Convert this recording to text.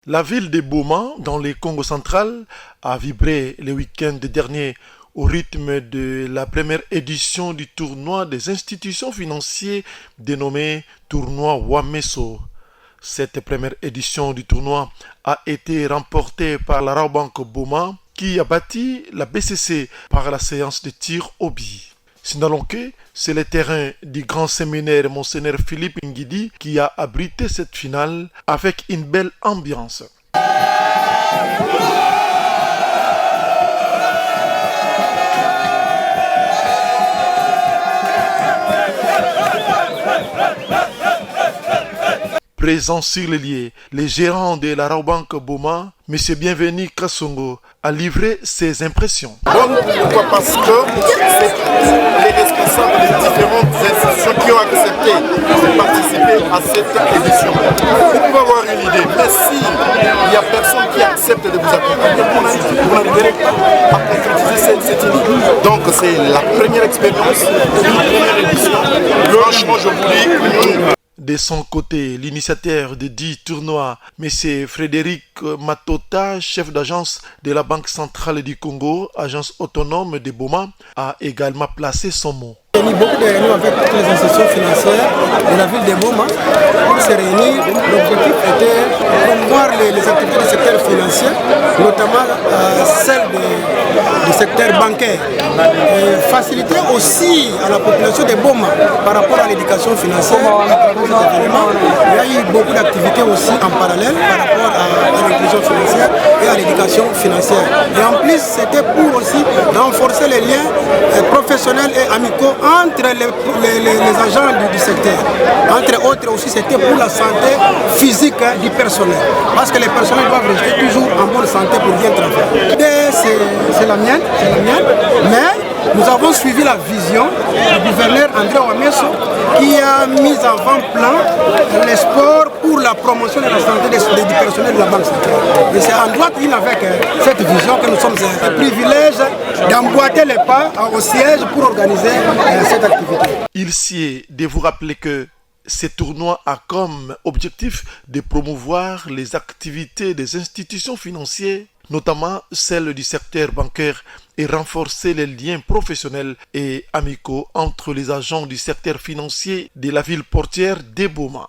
La ville de Boma, dans le Congo central, a vibré le week-end dernier au rythme de la première édition du tournoi des institutions financières dénommé Tournoi Wameso. Cette première édition du tournoi a été remportée par la Rabobank Boma qui a battu la BCC par la séance de tir au billet. Signalons que c'est le terrain du grand séminaire Monseigneur Philippe Ngidi qui a abrité cette finale avec une belle ambiance. Présent sur le lieu, le gérant de la Rabobank Boma, M. Bienvenu Kassongo, a livré ses impressions. Donc, pourquoi? Parce que c'est les responsables des différentes institutions qui ont accepté de participer à cette édition. Vous pouvez avoir une idée, mais si il n'y a personne qui accepte de vous accompagner, vous n'arriverez pas à concrétiser cette idée. Donc, c'est la première expérience, une première édition. Franchement, je vous dis... De son côté, l'initiateur de dit tournoi, M. Frédéric Matota, chef d'agence de la Banque centrale du Congo, agence autonome de Boma, a également placé son mot. J'ai eu beaucoup de réunions avec toutes les institutions financières de la ville de Boma pour se réunir. L'objectif était de promouvoir les activités du secteur financier, notamment celles du secteur bancaire. Et faciliter aussi à la population de Boma par rapport à l'éducation financière. Il y a eu beaucoup d'activités aussi en parallèle par rapport à l'inclusion financière et à l'éducation financière. Et en plus, c'était pour aussi renforcer les liens professionnels et amicaux entre les agents du secteur. Entre autres aussi, c'était pour la santé physique du personnel. Parce que les personnels doivent rester toujours en bonne santé pour bien travailler. C'est la mienne, mais nous avons suivi la vision du gouverneur André Wameso qui a mis en avant-plan les sports pour la promotion de la santé du personnel de la Banque centrale. Et c'est en droite ligne avec cette vision que nous sommes un privilège d'emboîter les pas au siège pour organiser cette activité. Il sied de vous rappeler que ce tournoi a comme objectif de promouvoir les activités des institutions financières, notamment celles du secteur bancaire, et renforcer les liens professionnels et amicaux entre les agents du secteur financier de la ville portière de Boma.